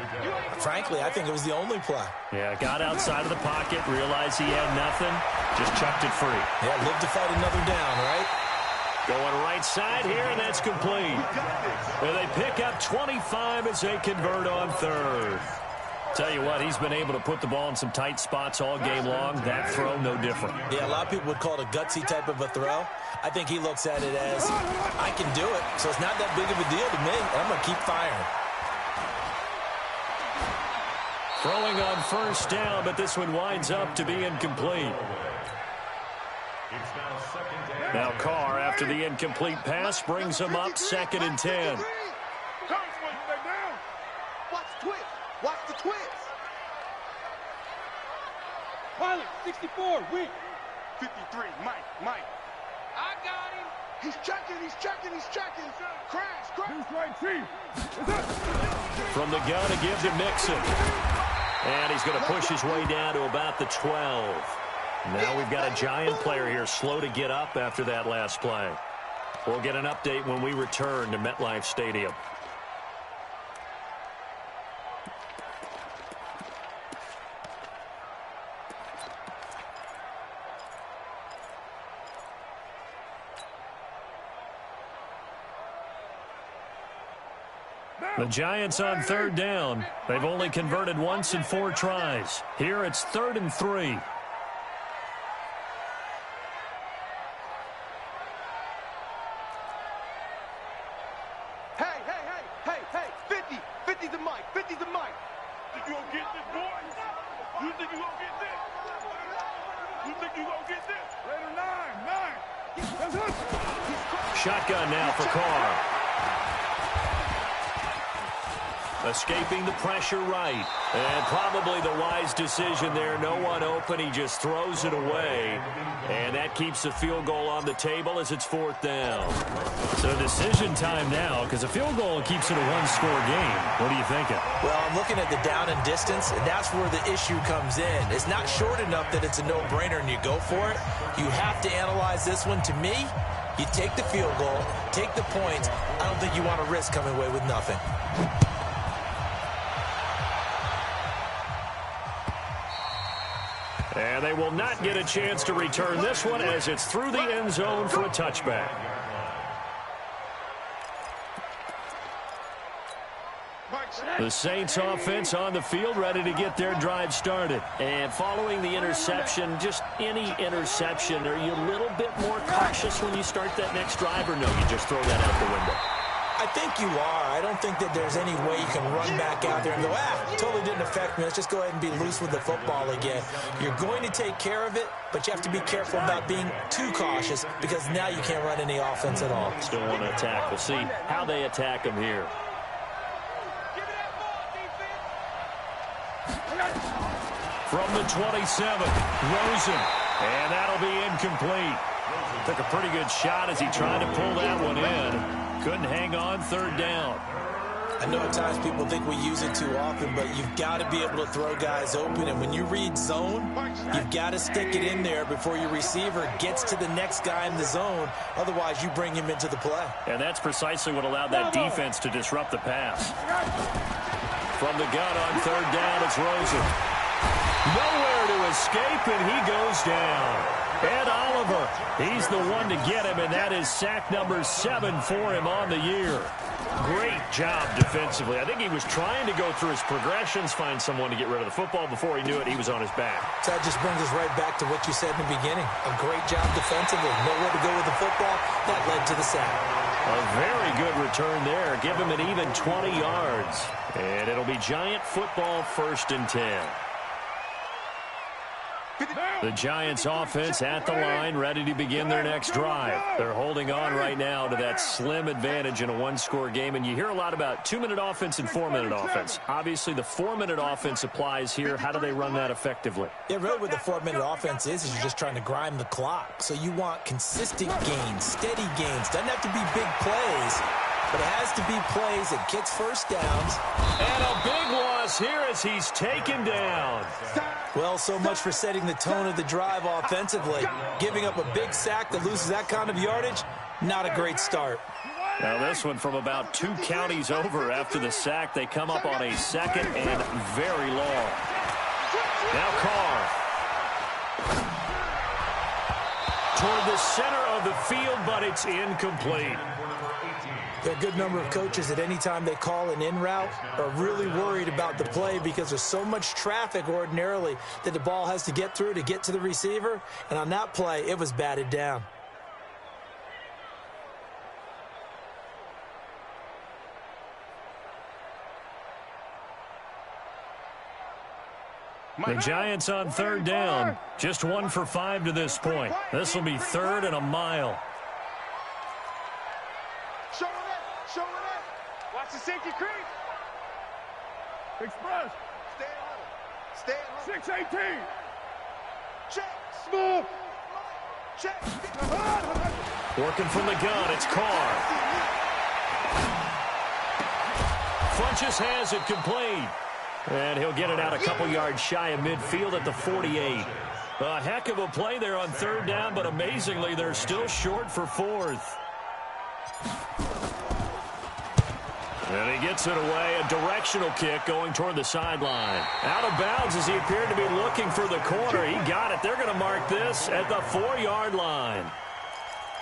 frankly, I think it was the only play. Yeah, got outside of the pocket, realized he had nothing, just chucked it free. Yeah, live to fight another down, right? Going right side here, and that's complete. And they pick up 25 as they convert on 3rd. Tell you what, he's been able to put the ball in some tight spots all game long. That throw, no different. Yeah, a lot of people would call it a gutsy type of a throw. I think he looks at it as, I can do it, so it's not that big of a deal to me, and I'm going to keep firing. Throwing on first down, but this one winds up to be incomplete. Now Carr, after the incomplete pass, brings him up 2nd and 10. Watch the twist. Pilot, 64, weak. 53, Mike. I got him. He's checking. Crash. Deuce right, Chief. From the gun to give to Mixon. And he's going to push his way down to about the 12. Now we've got a giant player here slow to get up after that last play. We'll get an update when we return to MetLife Stadium. The Giants on 3rd down. They've only converted once in 4 tries. Here it's 3rd and 3. Hey, 50 to Mike. Think you gonna get this, boy? You think you gonna get this? Later, 9. Shotgun now for Carr. Escaping the pressure right. And probably the wise decision there. No one open. He just throws it away. And that keeps the field goal on the table as it's 4th down. So decision time now because a field goal keeps it a 1-score game. What are you thinking? Well, I'm looking at the down and distance, and that's where the issue comes in. It's not short enough that it's a no-brainer and you go for it. You have to analyze this one. To me, you take the field goal, take the points. I don't think you want to risk coming away with nothing. And they will not get a chance to return this one as it's through the end zone for a touchback. The Saints offense on the field, ready to get their drive started. And following the interception, just any interception, are you a little bit more cautious when you start that next drive, or no, you just throw that out the window? I think you are. I don't think that there's any way you can run back out there and go, totally didn't affect me. Let's just go ahead and be loose with the football again. You're going to take care of it, but you have to be careful about being too cautious because now you can't run any offense at all. Still want to attack. We'll see how they attack him here. From the 27, Rosen, and that'll be incomplete. Took a pretty good shot as he tried to pull that one in. Couldn't hang on, third down. I know at times people think we use it too often, but you've got to be able to throw guys open. And when you read zone, you've got to stick it in there before your receiver gets to the next guy in the zone. Otherwise, you bring him into the play. And that's precisely what allowed that defense to disrupt the pass. From the gun on third down, it's Rosen. Nowhere to escape, and he goes down. Ed Oliver, he's the one to get him, and that is sack number 7 for him on the year. Great job defensively. I think he was trying to go through his progressions, find someone to get rid of the football. Before he knew it, he was on his back. So that just brings us right back to what you said in the beginning. A great job defensively. Nowhere to go with the football. That led to the sack. A very good return there. Give him an even 20 yards. And it'll be Giant football, 1st and 10. The Giants offense at the line, ready to begin their next drive. They're holding on right now to that slim advantage in a one-score game. And you hear a lot about 2-minute offense and 4-minute offense. Obviously, the 4-minute offense applies here. How do they run that effectively? Yeah, really what the 4-minute offense is you're just trying to grind the clock. So you want consistent gains, steady gains. Doesn't have to be big plays, but it has to be plays that gets first downs. And a big loss here as he's taken down. Well, so much for setting the tone of the drive offensively. Giving up a big sack that loses that kind of yardage, not a great start. Now this one from about 2 counties over after the sack. They come up on a 2nd and very long. Now Carr. Toward the center of the field, but it's incomplete. There are a good number of coaches at any time they call an in route are really worried about the play because there's so much traffic ordinarily that the ball has to get through to get to the receiver. And on that play, it was batted down. The Giants on third down. Just 1 for 5 to this point. This will be 3rd and a mile. Show it in. Watch the safety creep. Express. Stay at home. Stay at home. 6-18. Check. Small. Check. Working from the gun, it's Carr. Funchess has it complete. And he'll get it out a couple yards shy of midfield at the 48. A heck of a play there on third down, but amazingly, they're still short for 4th. And he gets it away, a directional kick going toward the sideline. Out of bounds as he appeared to be looking for the corner. He got it. They're going to mark this at the 4-yard line.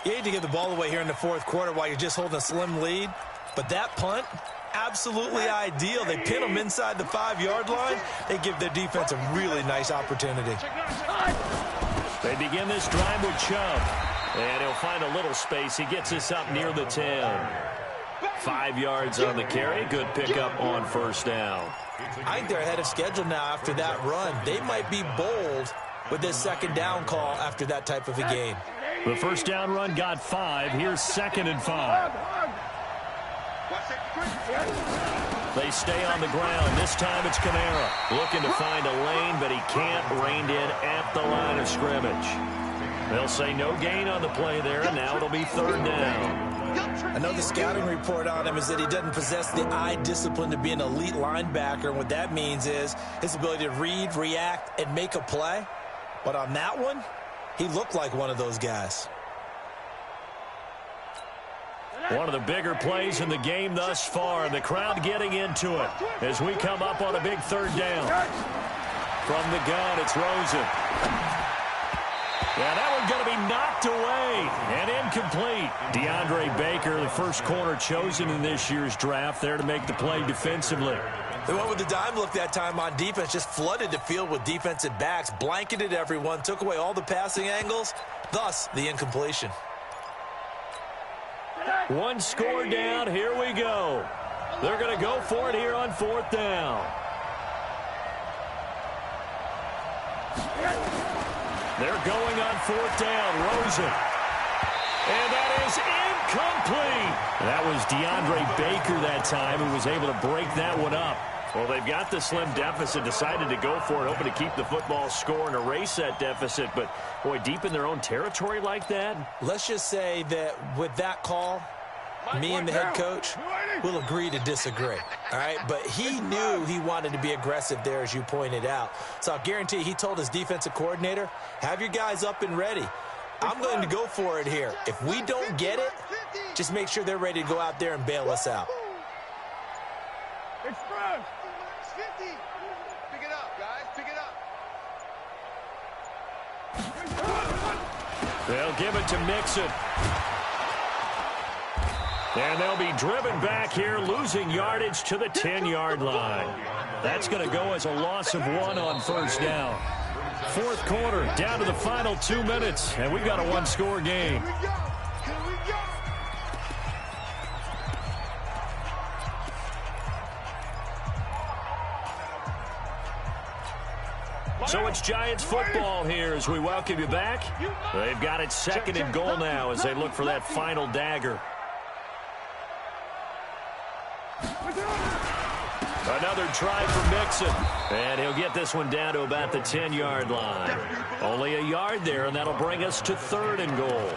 You hate to give the ball away here in the 4th quarter while you're just holding a slim lead, but that punt, absolutely ideal. They pin them inside the 5-yard line. They give their defense a really nice opportunity. They begin this drive with Chubb, and he'll find a little space. He gets us up near the 10. 5 yards on the carry. Good pickup on first down. I think they're ahead of schedule now after that run. They might be bold with this 2nd down call after that type of a game. The first down run got 5. Here's 2nd and 5. They stay on the ground. This time it's Kamara looking to find a lane, but he can't. Reined in at the line of scrimmage. They'll say no gain on the play there, and now it'll be 3rd down. I know the scouting report on him is that he doesn't possess the eye discipline to be an elite linebacker. And what that means is his ability to read, react, and make a play. But on that one, he looked like one of those guys. One of the bigger plays in the game thus far, and the crowd getting into it as we come up on a big 3rd down. From the gun, it's Rosen. Yeah, that one's going to be knocked away and incomplete. DeAndre Baker, the first corner chosen in this year's draft, there to make the play defensively. They went with the dime look that time on defense, just flooded the field with defensive backs, blanketed everyone, took away all the passing angles, thus the incompletion. One score down, here we go. They're going to go for it here on 4th down. They're going on 4th down. Rosen. And that is incomplete. That was DeAndre Baker that time who was able to break that one up. Well, they've got the slim deficit, decided to go for it, hoping to keep the football score and erase that deficit. But, boy, deep in their own territory like that. Let's just say that with that call, me and the head coach will agree to disagree, all right? But he knew he wanted to be aggressive there, as you pointed out. So I'll guarantee he told his defensive coordinator, have your guys up and ready. I'm going to go for it here. If we don't get it, just make sure they're ready to go out there and bail us out. Express. 50. Pick it up, guys. Pick it up. They'll give it to Mixon. And they'll be driven back here, losing yardage to the 10-yard line. That's going to go as a loss of 1 on 1st down. 4th quarter, down to the final 2 minutes, and we've got a one-score game. So it's Giants football here as we welcome you back. They've got it 2nd and goal now as they look for that final dagger. Another try for Mixon. And he'll get this one down to about the 10-yard line. Only a yard there, and that'll bring us to 3rd and goal.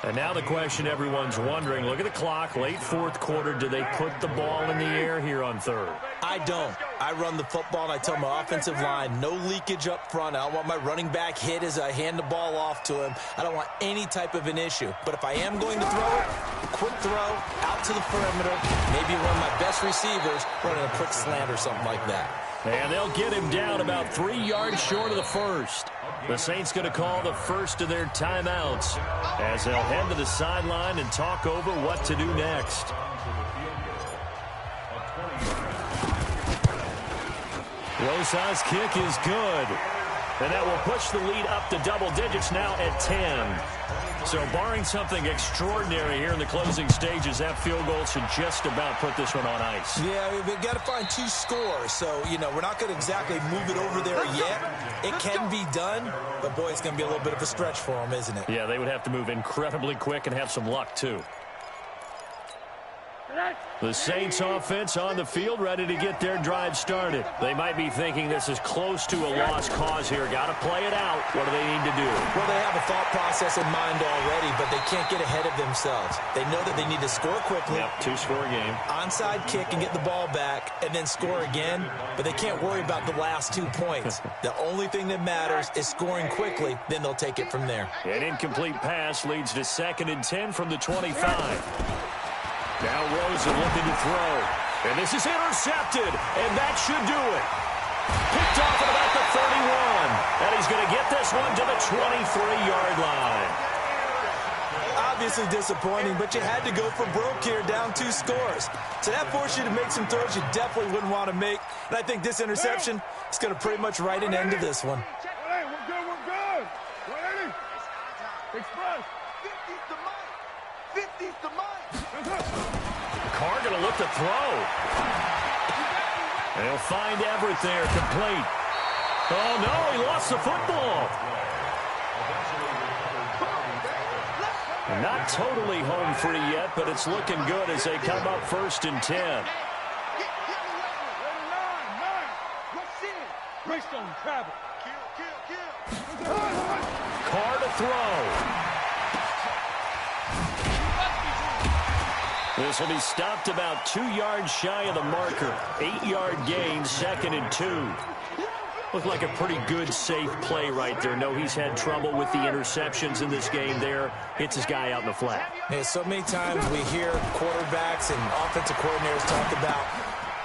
And now the question everyone's wondering, look at the clock, late 4th quarter, do they put the ball in the air here on 3rd? I don't. I run the football, and I tell my offensive line, no leakage up front. I don't want my running back hit as I hand the ball off to him. I don't want any type of an issue. But if I am going to throw it, quick throw, out to the perimeter, maybe one of my best receivers running a quick slant or something like that. And they'll get him down about 3 yards short of the first. The Saints going to call the first of their timeouts as they'll head to the sideline and talk over what to do next. Rosas' kick is good. And that will push the lead up to double digits now at 10. So barring something extraordinary here in the closing stages, that field goal should just about put this one on ice. Yeah, we've got to find 2 scores. So, you know, we're not going to exactly move it over there yet. It can be done, but, boy, it's going to be a little bit of a stretch for them, isn't it? Yeah, they would have to move incredibly quick and have some luck, too. The Saints offense on the field, ready to get their drive started. They might be thinking this is close to a lost cause here. Got to play it out. What do they need to do? Well, they have a thought process in mind already, but they can't get ahead of themselves. They know that they need to score quickly. Yep, 2-score game. Onside kick and get the ball back and then score again, but they can't worry about the last 2 points. The only thing that matters is scoring quickly, then they'll take it from there. An incomplete pass leads to 2nd and 10 from the 25. Now Rosen looking to throw. And this is intercepted. And that should do it. Picked off at about the 31. And he's going to get this one to the 23-yard line. Obviously disappointing, but you had to go for broke here, down 2 scores. So that forced you to make some throws you definitely wouldn't want to make. And I think this interception is going to pretty much write an end to this one. Hey, we're good, we're good. Ready? Express. 50's the mic. 50's the mic. Carr going to look to throw. They'll find Everett there, complete. Oh, no, he lost the football. Not totally home free yet, but it's looking good as they come up 1st and 10. Greystone travel. Carr to throw. This will be stopped about 2 yards shy of the marker. 8-yard gain, 2nd and 2. Looked like a pretty good, safe play right there. No, he's had trouble with the interceptions in this game there. Hits his guy out in the flat. Yeah, so many times we hear quarterbacks and offensive coordinators talk about.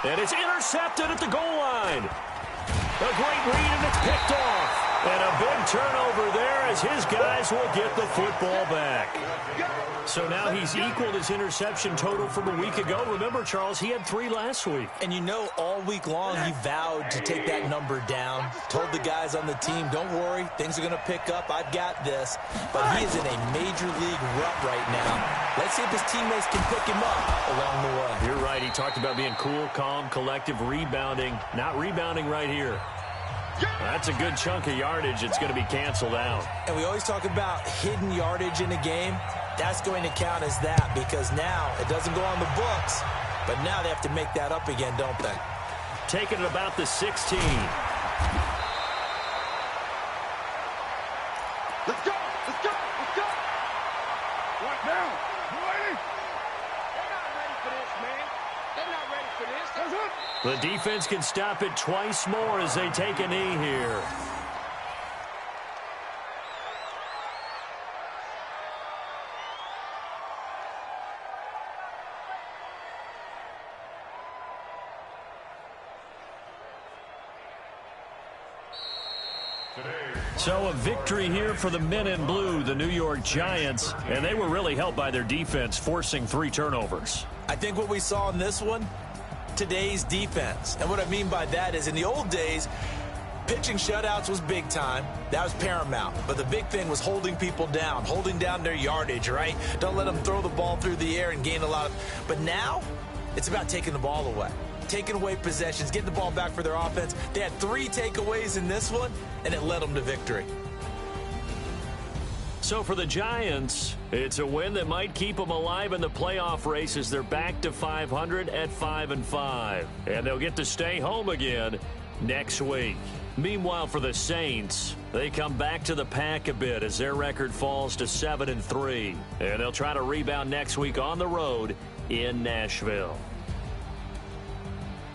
And it's intercepted at the goal line. A great read, and it's picked off. And a big turnover there as his guys will get the football back. So now he's equaled his interception total from a week ago. Remember, Charles, he had 3 last week. And you know, all week long he vowed to take that number down. Told the guys on the team, don't worry, things are going to pick up. I've got this. But he is in a major league rut right now. Let's see if his teammates can pick him up along the way. You're right. He talked about being cool, calm, collective, rebounding. Not rebounding right here. That's a good chunk of yardage. It's going to be canceled out. And we always talk about hidden yardage in a game. That's going to count as that because now it doesn't go on the books, but now they have to make that up again, don't they? Taking it about the 16. Let's go! Let's go! Let's go! Right now! Ready? They're not ready for this, man. They're not ready for this. Hands up! The defense can stop it twice more as they take a knee here. So a victory here for the men in blue, the New York Giants, and they were really helped by their defense, forcing 3 turnovers. I think what we saw in this one, today's defense. And what I mean by that is in the old days, pitching shutouts was big time. That was paramount. But the big thing was holding people down, holding down their yardage, right? Don't let them throw the ball through the air and gain a lot of... But now, it's about taking the ball away. Taking away possessions, getting the ball back for their offense. They had 3 takeaways in this one, and it led them to victory. So for the Giants, it's a win that might keep them alive in the playoff race as they're back to 500 at 5-5. And they'll get to stay home again next week. Meanwhile, for the Saints, they come back to the pack a bit as their record falls to 7-3. And they'll try to rebound next week on the road in Nashville.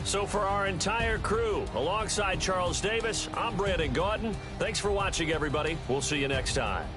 So for our entire crew, alongside Charles Davis, I'm Brandon Gaudin. Thanks for watching, everybody. We'll see you next time.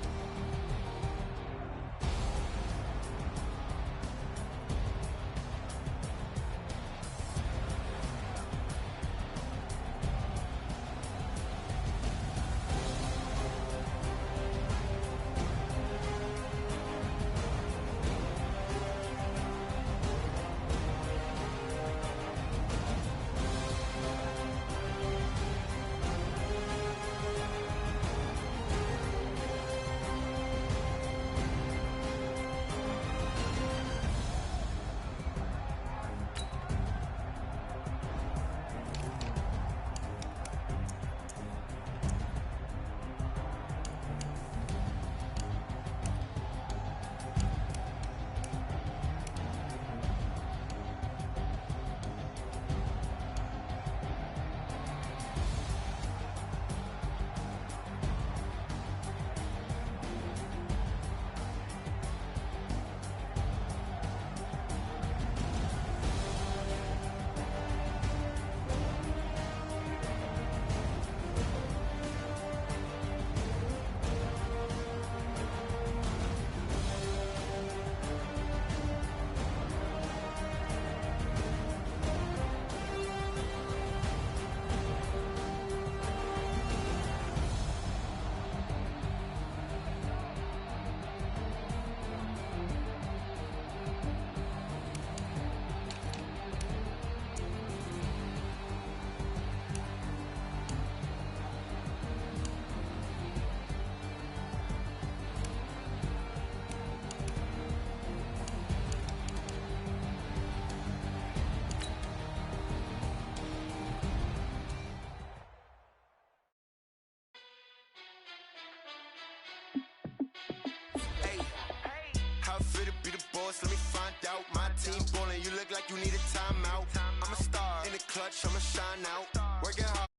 Let me find out. My team ballin', you look like you need a timeout. I'm a star in the clutch, I'ma shine out. Working hard.